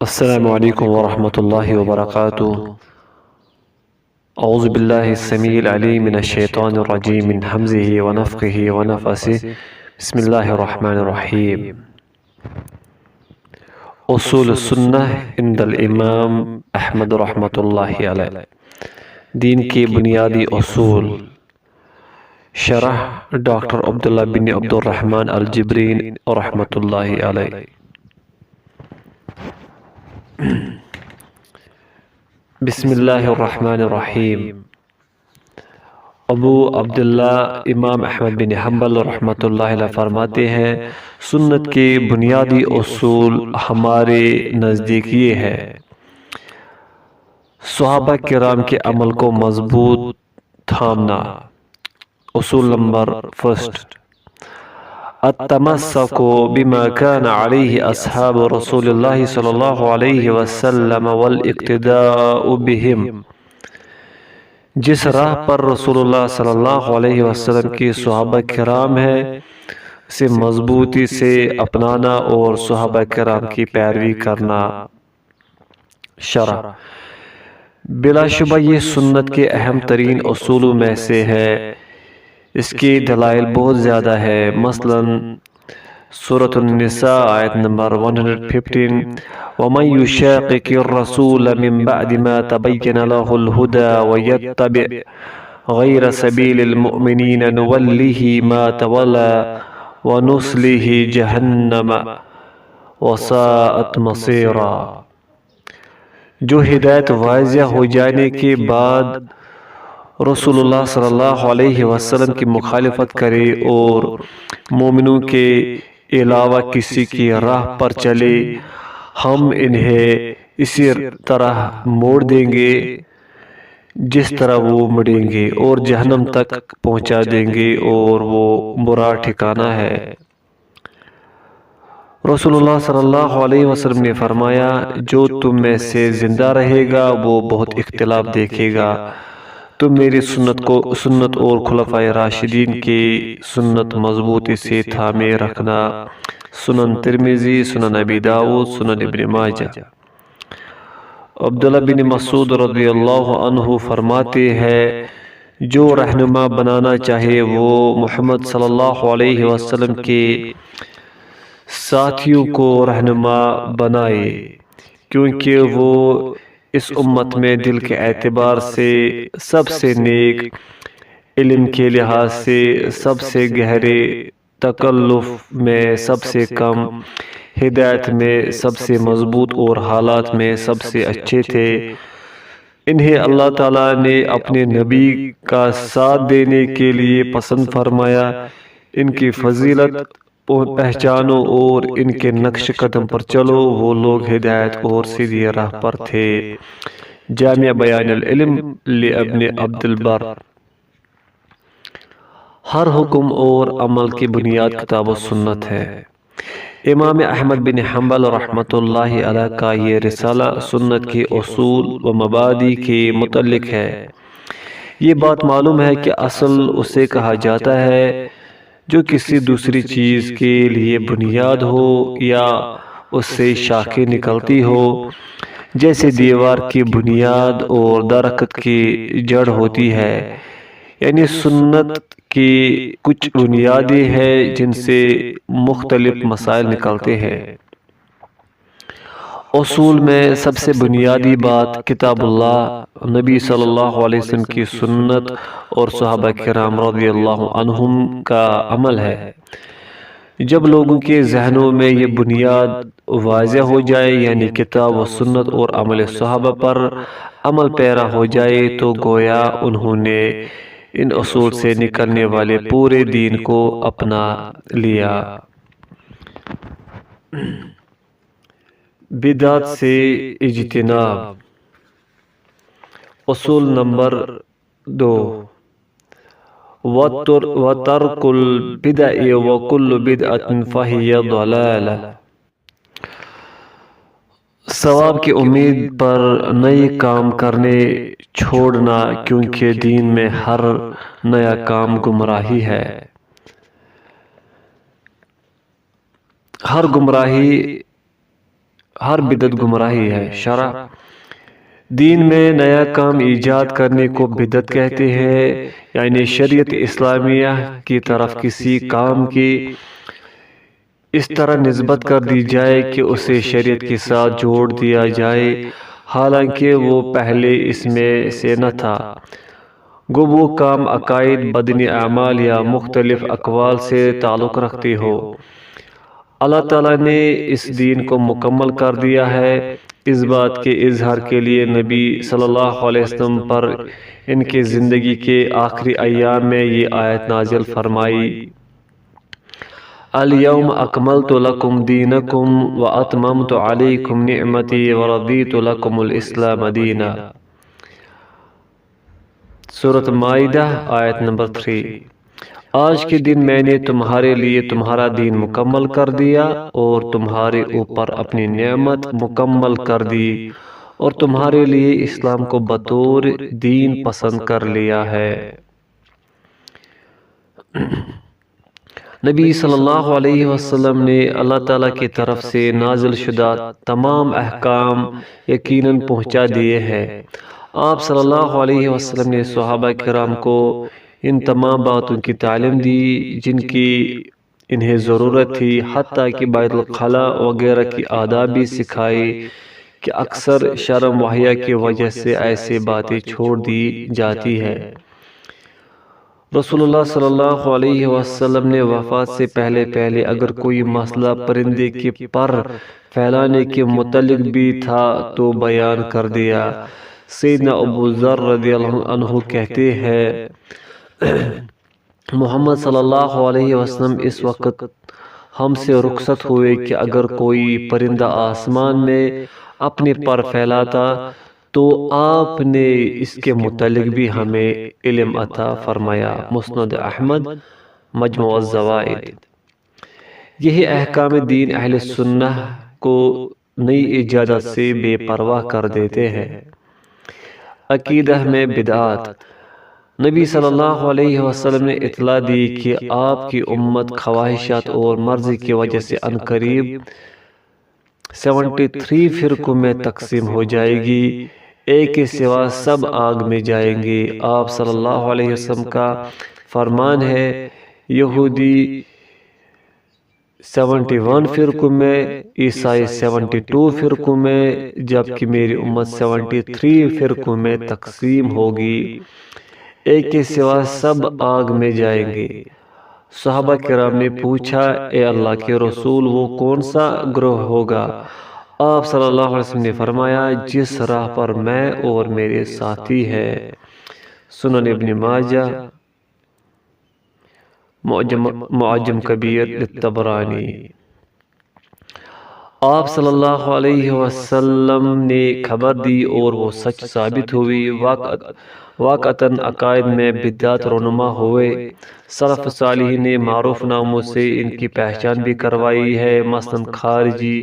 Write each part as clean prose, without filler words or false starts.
السلام علیکم ورحمۃ اللہ وبرکاتہ۔ اعوذ باللہ السمیع العلیم من الشیطان الرجیم من حمزہ ونفخہ ونفثہ، بسم اللہ الرحمن الرحیم۔ اصول السنہ عند الامام احمد رحمۃ اللہ علیہ، دین کے بنیادی اصول، شرح ڈاکٹر عبداللہ بن عبد الرحمن الجبرین رحمۃ اللہ علیہ۔ بسم اللہ الرحمن الرحیم۔ ابو عبداللہ امام احمد بن حنبل رحمۃ اللہ علیہ فرماتے ہیں، سنت کے بنیادی اصول ہمارے نزدیک یہ ہے: صحابہ کرام کے عمل کو مضبوط تھامنا۔ اصول نمبر فرسٹ، التمسک بما كان علیہ اصحاب رسول اللہ صلی اللہ علیہ وسلم والاقتداء بہم، جس راہ پر رسول اللہ صلی اللہ علیہ وسلم کی صحابہ کرام ہے اسے مضبوطی سے اپنانا اور صحابہ کرام کی پیروی کرنا۔ شرح: بلا شبہ یہ سنت کے اہم ترین اصولوں میں سے ہے۔ اس کی دلائل بہت زیادہ ہے، مثلا سورۃ النساء آیت نمبر 115، وَمَن يُشَاقِقِ الرَّسُولَ مِن بَعْدِ مَا تَبَيَّنَ لَهُ الْهُدَى وَيَتَّبِعْ غَيْرَ سَبِيلِ الْمُؤْمِنِينَ نُوَلِّهِ مَا تَوَلَّى وَنُصْلِهِ جَهَنَّمَ وَسَاءَتْ مَصِيرًا۔ جو ہدایت واضح ہو جانے کے بعد رسول اللہ صلی اللہ علیہ وسلم کی مخالفت کرے اور مومنوں کے علاوہ کسی کی راہ پر چلے، ہم انہیں اسی طرح موڑ دیں گے جس طرح وہ مڑیں گے، اور جہنم تک پہنچا دیں گے، اور وہ برا ٹھکانہ ہے۔ رسول اللہ صلی اللہ علیہ وسلم نے فرمایا، جو تم میں سے زندہ رہے گا وہ بہت اختلاف دیکھے گا۔ تم میری سنت اور خلفائے راشدین کی سنت مضبوطی سے تھامے رکھنا۔ سنن ترمذی، سنن ابی داؤد، سنن ابن ماجہ۔ عبداللہ بن مسعود رضی اللہ عنہ فرماتے ہیں، جو رہنما بنانا چاہے وہ محمد صلی اللہ علیہ وسلم کے ساتھیوں کو رہنما بنائے، کیونکہ وہ اس امت میں دل کے اعتبار سے سب سے نیک، علم کے لحاظ سے سب سے گہرے، تکلف میں سب سے کم، ہدایت میں سب سے مضبوط اور حالات میں سب سے اچھے تھے۔ انہیں اللہ تعالیٰ نے اپنے نبی کا ساتھ دینے کے لیے پسند فرمایا۔ ان کی فضیلت پہچانو اور ان کے نقش قدم پر چلو، وہ لوگ ہدایت اور سیدھی راہ پر تھے۔ جامع بیان العلم لابن عبد البر۔ ہر حکم اور عمل کی بنیاد کتاب و سنت ہے۔ امام احمد بن حنبل رحمۃ اللہ علیہ کا یہ رسالہ سنت کے اصول و مبادی کے متعلق ہے۔ یہ بات معلوم ہے کہ اصل اسے کہا جاتا ہے جو کسی دوسری چیز کے لیے بنیاد ہو یا اس سے شاخیں نکلتی ہو، جیسے دیوار کی بنیاد اور درخت کی جڑ ہوتی ہے۔ یعنی سنت کی کچھ بنیادیں ہیں جن سے مختلف مسائل نکلتے ہیں۔ اصول میں سب سے بنیادی بات کتاب اللہ، نبی صلی اللہ علیہ وسلم کی سنت اور صحابہ کرام رضی اللہ عنہم کا عمل ہے۔ جب لوگوں کے ذہنوں میں یہ بنیاد واضح ہو جائے، یعنی کتاب و سنت اور عمل صحابہ پر عمل پیرا ہو جائے، تو گویا انہوں نے ان اصول سے نکلنے والے پورے دین کو اپنا لیا۔ بدعت سے اجتناب۔ اصول نمبر 2، وَتَرْكُ الْبِدْعِ وَكُلُّ بِدْعَةٍ فَهِيَ ضَلَالَةٌ۔ ثواب کی امید پر نئے کام کرنے چھوڑنا، کیونکہ دین میں ہر نیا کام گمراہی ہے۔ ہر گمراہی ہر بدعت گمراہی ہے۔ شرح: دین میں نیا کام ایجاد کرنے کو بدعت کہتے ہیں، یعنی شریعت اسلامیہ کی طرف کسی کام کی اس طرح نسبت کر دی جائے کہ اسے شریعت کے ساتھ جوڑ دیا جائے، حالانکہ وہ پہلے اس میں سے نہ تھا۔ گو وہ کام عقائد، بدنی اعمال یا مختلف اقوال سے تعلق رکھتے ہو۔ اللہ تعالیٰ نے اس دین کو مکمل کر دیا ہے۔ اس بات کے اظہار کے لیے نبی صلی اللہ علیہ وسلم پر ان کے زندگی کے آخری ایام میں یہ آیت نازل فرمائی: اليوم اکملت لکم دینکم واتممت علیکم نعمتی ورضیت لکم الاسلام دینا۔ سورۃ مائدہ آیت نمبر 3۔ آج کے دن میں نے تمہارے لیے تمہارا دین مکمل کر دیا اور تمہارے اوپر اپنی نعمت مکمل کر دی اور تمہارے لیے اسلام کو بطور دین پسند کر لیا ہے۔ نبی صلی اللہ علیہ وسلم نے اللہ تعالیٰ کی طرف سے نازل شدہ تمام احکام یقیناً پہنچا دیے ہیں۔ آپ صلی اللہ علیہ وسلم نے صحابہ کرام کو ان تمام باتوں کی تعلیم دی جن کی انہیں ضرورت تھی، حتیٰ کہ بیت الخلاء وغیرہ کی آداب بھی سکھائی کہ اکثر شرم و حیا کی وجہ سے ایسی باتیں چھوڑ دی جاتی ہے۔ رسول اللہ صلی اللہ علیہ وسلم نے وفات سے پہلے اگر کوئی مسئلہ پرندے کے پر پھیلانے کے متعلق بھی تھا تو بیان کر دیا۔ سیدنا ابو ذر رضی اللہ عنہ کہتے ہیں، محمد صلی اللہ علیہ وسلم اس وقت ہم سے رخصت ہوئے کہ اگر کوئی پرندہ آسمان میں اپنے پر پھیلاتا تو آپ نے اس کے متعلق بھی ہمیں علم عطا فرمایا۔ مسند احمد، مجموع الزوائد۔ یہی احکام دین اہل سنہ کو نئی ایجادات سے بے پرواہ کر دیتے ہیں۔ عقیدہ میں بدعات۔ نبی صلی اللہ علیہ وسلم نے اطلاع دی کہ آپ کی امت خواہشات اور مرضی کی وجہ سے عنقریب 73 فرقوں میں تقسیم ہو جائے گی، ایک کے سوا سب آگ میں جائیں گے۔ آپ صلی اللہ علیہ وسلم کا فرمان ہے، یہودی 71 فرقوں میں، عیسائی 72 فرقوں میں، جبکہ میری امت 73 فرقوں میں تقسیم ہوگی، ایک کے سوا سب آگ میں جائیں گے۔ صحابہ کرام نے پوچھا، اے اللہ کے رسول، وہ کون سا گروہ ہوگا؟ آپ صلی اللہ علیہ وسلم نے فرمایا، جس راہ پر میں اور میرے ساتھی ہیں۔ سنن ابن ماجہ، معجم کبیر للطبرانی۔ آپ صلی اللہ علیہ وسلم نے خبر دی اور وہ سچ ثابت ہوئی۔ واقعتاً عقائد میں بدعت رونما ہوئے۔ سلف صالح نے معروف ناموں سے ان کی پہچان بھی کروائی ہے، مثلاً خارجی،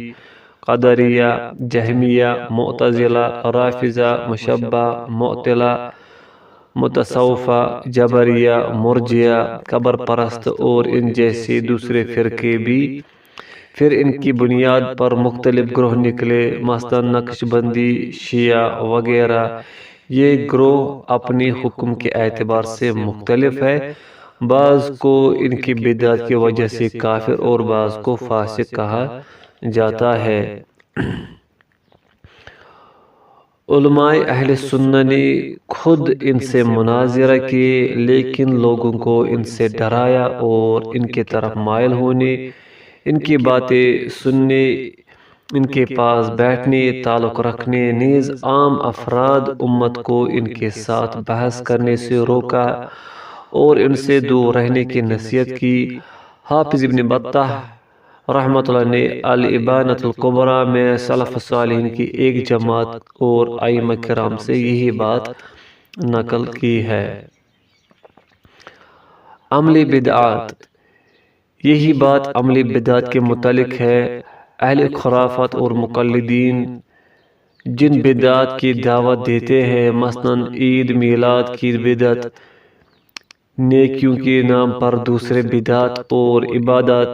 قدریہ، جہمیہ، معتزلہ، رافضہ، مشبہ، معطلہ، متصوفہ، جبریہ، مرجیہ، قبر پرست اور ان جیسے دوسرے فرقے بھی۔ پھر ان کی بنیاد پر مختلف گروہ نکلے، مثلاً نقش بندی، شیعہ وغیرہ۔ یہ گروہ اپنی حکم کے اعتبار سے مختلف ہے، بعض کو ان کی بدعت کی وجہ سے کافر اور بعض کو فاسق کہا جاتا ہے۔ علماء اہل سنہ نے خود ان سے مناظرہ کیے، لیکن لوگوں کو ان سے ڈرایا اور ان کی طرف مائل ہونے، ان کی باتیں سننے، ان کے پاس بیٹھنے، تعلق رکھنے، نیز عام افراد امت کو ان کے ساتھ بحث کرنے سے روکا اور ان سے دور رہنے کی نصیحت کی۔ حافظ ابن بطح رحمۃ اللہ نے الابانۃ الکبریٰ میں سلف صالحین کی ایک جماعت اور ائمہ کرام سے یہی بات نقل کی ہے۔ عملی بدعات۔ یہی بات عملی بدعات کے متعلق ہے۔ اہل خرافات اور مقلدین جن بدعات کی دعوت دیتے ہیں، مثلاً عید میلاد کی بدعت، نیکیوں کے نام پر دوسرے بدعات اور عبادات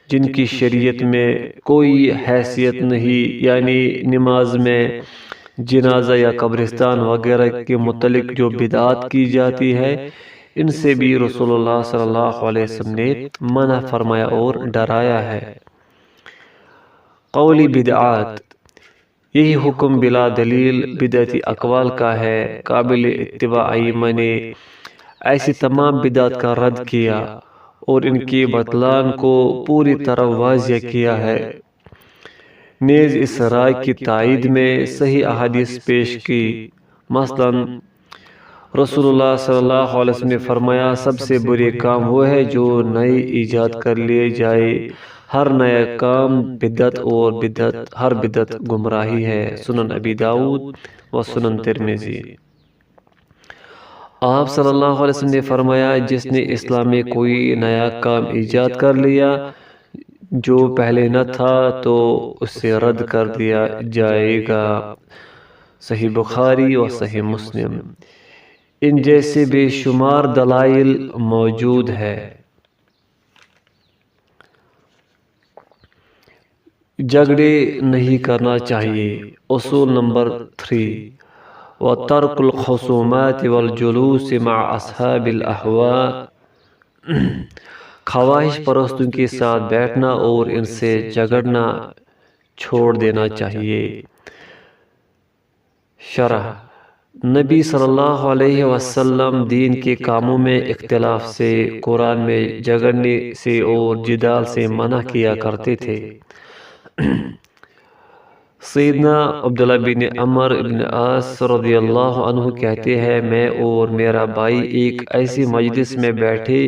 جن کی شریعت میں کوئی حیثیت نہیں، یعنی نماز میں جنازہ یا قبرستان وغیرہ کے متعلق جو بدعات کی جاتی ہے، ان سے بھی رسول اللہ صلی اللہ علیہ وسلم نے منع فرمایا اور ڈرایا ہے۔ قولی بدعات، یہی حکم بلا دلیل بدعتی اقوال کا ہے۔ قابل اتباع ائمہ نے ایسی تمام بدعات کا رد کیا اور ان کی بطلان کو پوری طرح واضح کیا ہے۔ نیز اس رائے کی تائید میں صحیح احادیث پیش کی۔ مثلا رسول اللہ صلی اللہ علیہ وسلم نے فرمایا، سب سے برے کام وہ ہے جو نئے ایجاد کر لیے جائے، ہر نیا کام بدعت اور ہر بدعت گمراہی ہے۔ سنن ابی داؤد و سنن ترمذی۔ آپ صلی اللہ علیہ وسلم نے فرمایا، جس نے اسلام میں کوئی نیا کام ایجاد کر لیا جو پہلے نہ تھا تو اسے رد کر دیا جائے گا۔ صحیح بخاری و صحیح مسلم۔ ان جیسے بے شمار دلائل موجود ہے۔ جھگڑے نہیں کرنا چاہیے۔ اصول نمبر 3، وَتَرْكُ الْخُصُومَاتِ وَالْجُلُوسِ مَعَ أَصْحَابِ الْأَهْوَاءِ، خواہش پرستوں کے ساتھ بیٹھنا اور ان سے جھگڑنا چھوڑ دینا چاہیے۔ شرح: نبی صلی اللہ علیہ وسلم دین کے کاموں میں اختلاف سے، قرآن میں جھگڑنے سے اور جدال سے منع کیا کرتے تھے۔ سیدنا عبداللہ بن عمر بن عاص رضی اللہ عنہ کہتے ہیں، میں اور میرا بھائی ایک ایسی مجلس میں بیٹھے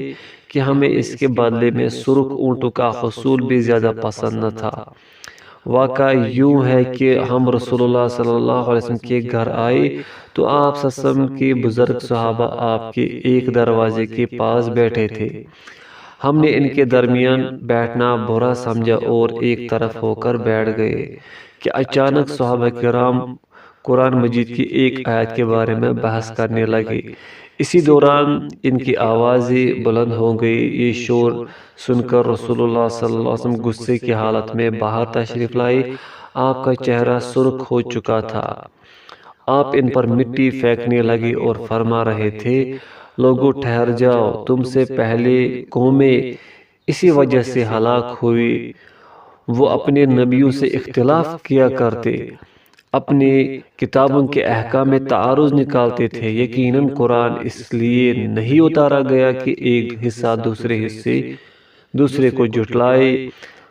کہ ہمیں اس کے بدلے میں سرخ اونٹوں کا حصول بھی زیادہ پسند نہ تھا۔ واقعہ یوں ہے کہ ہم رسول اللہ صلی اللہ علیہ وسلم کے گھر آئے تو آپ صلی اللہ علیہ وسلم کے بزرگ صحابہ آپ کے ایک دروازے کے پاس بیٹھے تھے۔ ہم نے ان کے درمیان بیٹھنا برا سمجھا اور ایک طرف ہو کر بیٹھ گئے کہ اچانک صحابہ کرام قرآن مجید کی ایک آیت کے بارے میں بحث کرنے لگے۔ اسی دوران ان کی آوازیں بلند ہو گئی۔ یہ شور سن کر رسول اللہ صلی اللہ علیہ وسلم غصے کی حالت میں باہر تشریف لائے۔ آپ کا چہرہ سرخ ہو چکا تھا۔ آپ ان پر مٹی پھینکنے لگے اور فرما رہے تھے، لوگو ٹھہر جاؤ، تم سے پہلے قومیں اسی وجہ سے ہلاک ہوئی۔ وہ اپنے نبیوں سے اختلاف کیا کرتے، اپنی کتابوں کے احکام میں تعارض نکالتے تھے۔ یقیناً قرآن اس لیے نہیں اتارا گیا کہ ایک حصہ دوسرے کو جھٹلائے،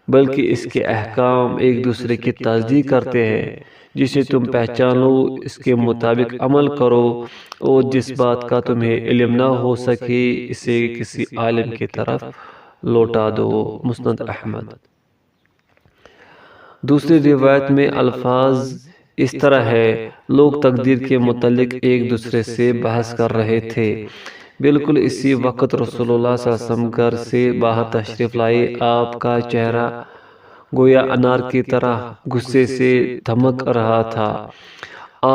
بلکہ اس کے احکام ایک دوسرے کی تصدیق کرتے ہیں۔ جسے تم پہچان لو اس کے مطابق عمل کرو، اور جس بات کا تمہیں علم نہ ہو سکے اسے کسی عالم کی طرف لوٹا دو۔ مسند احمد۔ دوسری روایت میں الفاظ اس طرح ہے، لوگ تقدیر کے متعلق ایک دوسرے سے بحث کر رہے تھے۔ بالکل اسی وقت رسول اللہ صلی اللہ علیہ وسلم گھر سے باہر تشریف لائے۔ آپ کا چہرہ گویا انار کی طرح غصے سے دھمک رہا تھا۔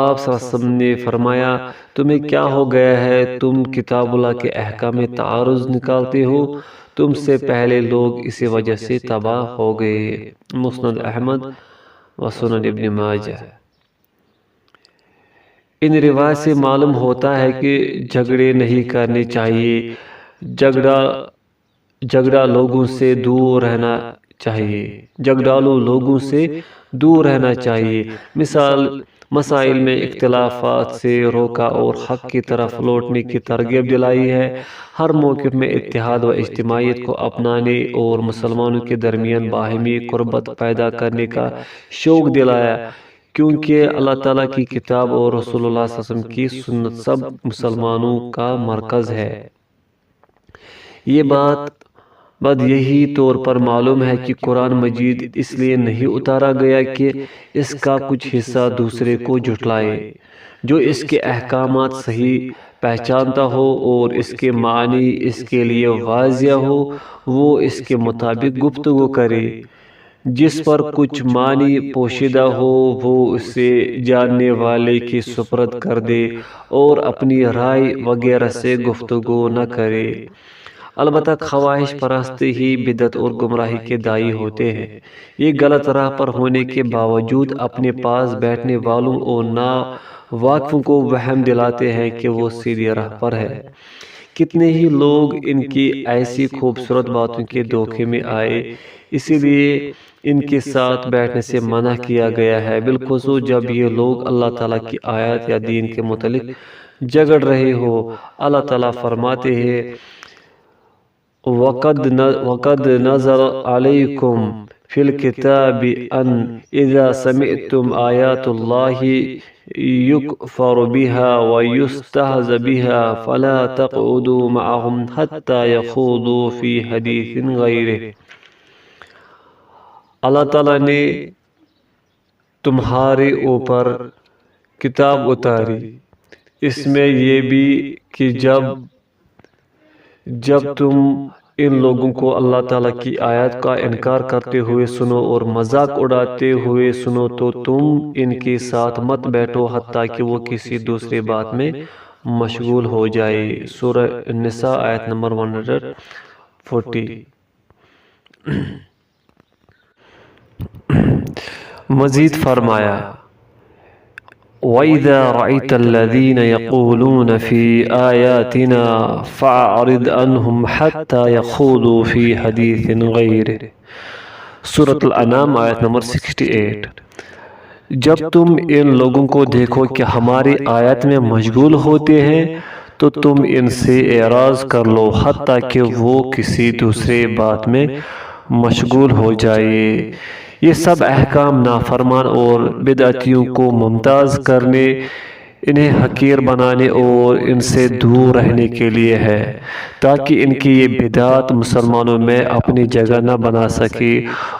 آپ صلی اللہ علیہ وسلم نے فرمایا، تمہیں کیا ہو گیا ہے؟ تم کتاب اللہ کے احکام میں تعارض نکالتے ہو، تم سے پہلے لوگ اسی وجہ سے تباہ ہو گئے۔ مسند احمد و سنن ابن ماجہ۔ ان روایت سے معلوم ہوتا ہے کہ جھگڑے نہیں کرنے چاہیے، جھگڑالو لوگوں سے دور رہنا چاہیے۔ مسائل میں اختلافات سے روکا اور حق کی طرف لوٹنے کی ترغیب دلائی ہے۔ ہر موقف میں اتحاد و اجتماعیت کو اپنانے اور مسلمانوں کے درمیان باہمی قربت پیدا کرنے کا شوق دلایا، کیونکہ اللہ تعالیٰ کی کتاب اور رسول اللہ صلی اللہ علیہ وسلم کی سنت سب مسلمانوں کا مرکز ہے۔ یہ بات یہی طور پر معلوم ہے کہ قرآن مجید اس لیے نہیں اتارا گیا کہ اس کا کچھ حصہ دوسرے کو جھٹلائے۔ جو اس کے احکامات صحیح پہچانتا ہو اور اس کے معنی اس کے لیے واضح ہو، وہ اس کے مطابق گفتگو کرے۔ جس پر کچھ معنی پوشیدہ ہو وہ اسے جاننے والے کی سپرد کر دے اور اپنی رائے وغیرہ سے گفتگو نہ کرے۔ البتہ خواہش پرستی ہی بدعت اور گمراہی کے داعی ہوتے ہیں۔ یہ غلط راہ پر ہونے کے باوجود اپنے پاس بیٹھنے والوں اور نا واقفوں کو وہم دلاتے ہیں کہ وہ سیدھی راہ پر ہے۔ کتنے ہی لوگ ان کی ایسی خوبصورت باتوں کے دھوکے میں آئے، اسی لیے ان کے ساتھ بیٹھنے سے منع کیا گیا ہے، بالخصوص جب یہ لوگ اللہ تعالیٰ کی آیات یا دین کے متعلق جھگڑ رہے ہو۔ اللہ تعالیٰ فرماتے ہیں وَقَدْ نَزَلَ عَلَيْكُمْ فِي الْكِتَابِ أَنْ إِذَا سَمِعْتُمْ آيَاتُ اللَّهِ يُكْفَرُ بِهَا وَيُسْتَهْزَأُ بِهَا فَلَا تَقْعُدُوا مَعَهُمْ حَتَّى يَخُوضُوا فِي حَدِيثٍ غَيْرِهِ۔ اللہ تعالیٰ نے تمہارے اوپر کتاب اتاری، اس میں یہ بھی کہ جب تم ان لوگوں کو اللہ تعالیٰ کی آیات کا انکار کرتے ہوئے سنو اور مذاق اڑاتے ہوئے سنو تو تم ان کے ساتھ مت بیٹھو حتیٰ کہ وہ کسی دوسرے بات میں مشغول ہو جائے۔ سورہ النساء آیت نمبر 140۔ مزید فرمایا وَإِذَا رَأَيْتَ الَّذِينَ يَقُولُونَ فِي آيَاتِنَا فَأَعْرِضْ عَنْهُمْ حَتَّى يَخُوضُوا فِي حَدِيثٍ غَيْرِهِ۔ سورۃ الانعام آیت نمبر 68۔ جب تم ان لوگوں کو دیکھو کہ ہماری آیت میں مشغول ہوتے ہیں تو تم ان سے اعراض کر لو حتیٰ کہ وہ کسی دوسرے بات میں مشغول ہو جائے۔ یہ سب احکام نافرمان اور بدعتیوں کو ممتاز کرنے، انہیں حقیر بنانے اور ان سے دور رہنے کے لیے ہے، تاکہ ان کی یہ بدعت مسلمانوں میں اپنی جگہ نہ بنا سکے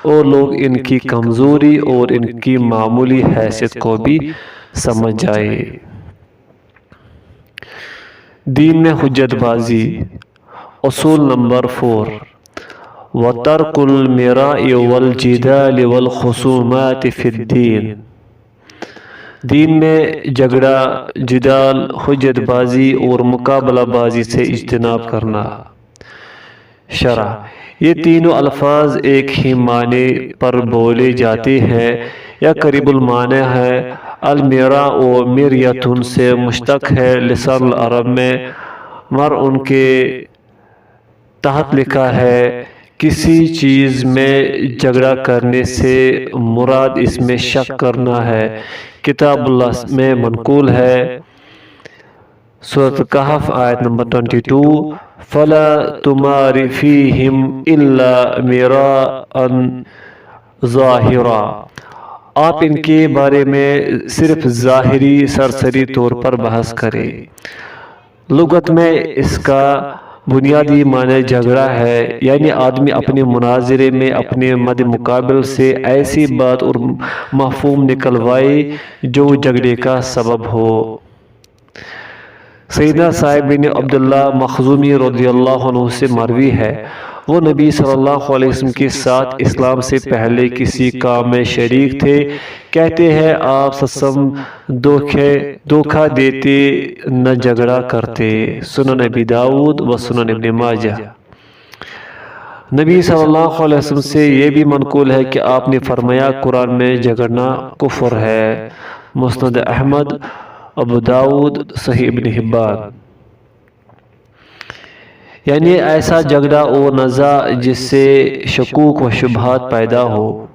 اور لوگ ان کی کمزوری اور ان کی معمولی حیثیت کو بھی سمجھ جائے۔ دین میں حجت بازی۔ اصول نمبر 4، وَتَرْكُ الْمِرَاءِ وَالْجِدَالِ وَالْخُصُومَاتِ فِي الدِّينِ۔ دین میں جھگڑا، جدال، حجت بازی اور مقابلہ بازی سے اجتناب کرنا۔ شرح: یہ تینوں الفاظ ایک ہی معنی پر بولے جاتے ہیں یا قریب المعنی ہے۔ المیرا و میریتن سے مشتق ہے۔ لسان العرب میں مرء کے تحت لکھا ہے۔ کسی چیز میں جھگڑا کرنے سے مراد اس میں شک کرنا ہے۔ کتاب اللہ میں منقول ہے۔ سورۃ الکہف آیت نمبر 22، فَلَا تُمَارِ فِيهِمْ إِلَّا مِرَاءً ظَاہِرًا۔ آپ ان کے بارے میں صرف ظاہری سرسری طور پر بحث کریں۔ لغت میں اس کا بنیادی معنی جھگڑا ہے، یعنی آدمی اپنے مناظرے میں اپنے مد مقابل سے ایسی بات اور مفہوم نکلوائے جو جھگڑے کا سبب ہو۔ سیدنا سعید بن عبداللہ مخزومی رضی اللہ عنہ سے مروی ہے، وہ نبی صلی اللہ علیہ وسلم کے ساتھ اسلام سے پہلے کسی کام میں شریک تھے۔ کہتے ہیں آپ سسم دھوکہ دیتے نہ جھگڑا کرتے۔ سنن ابی داؤد و سنن ابن ماجہ۔ نبی صلی اللہ علیہ وسلم سے یہ بھی منقول ہے کہ آپ نے فرمایا قرآن میں جھگڑنا کفر ہے۔ مسند احمد، ابو داؤد، صحیح ابن حبان۔ یعنی ایسا جھگڑا اور نزاع جس سے شکوک و شبہات پیدا ہو۔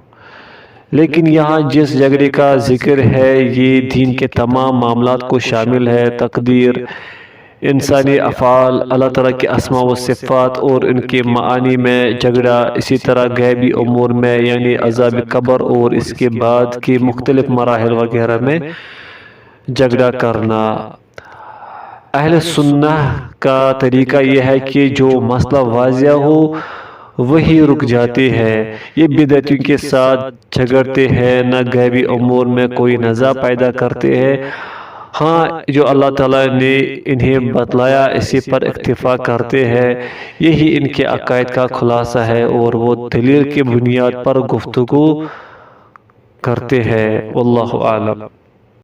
لیکن یہاں جس جھگڑے کا ذکر ہے یہ دین کے تمام معاملات کو شامل ہے۔ تقدیر، انسانی افعال، اللہ تعالیٰ کے اسماء و صفات اور ان کے معانی میں جھگڑا، اسی طرح غیبی امور میں یعنی عذاب قبر اور اس کے بعد کے مختلف مراحل وغیرہ میں جھگڑا کرنا۔ اہل سنہ کا طریقہ یہ ہے کہ جو مسئلہ واضح ہو وہی رک جاتے ہیں۔ یہ بدعتیوں کے ساتھ جھگڑتے ہیں، نہ غیبی امور میں کوئی نزاع پیدا کرتے ہیں۔ ہاں جو اللہ تعالیٰ نے انہیں بتلایا اسی پر اکتفا کرتے ہیں، یہی ان کے عقائد کا خلاصہ ہے اور وہ دلیل کی بنیاد پر گفتگو کرتے ہیں۔ واللہ اعلم۔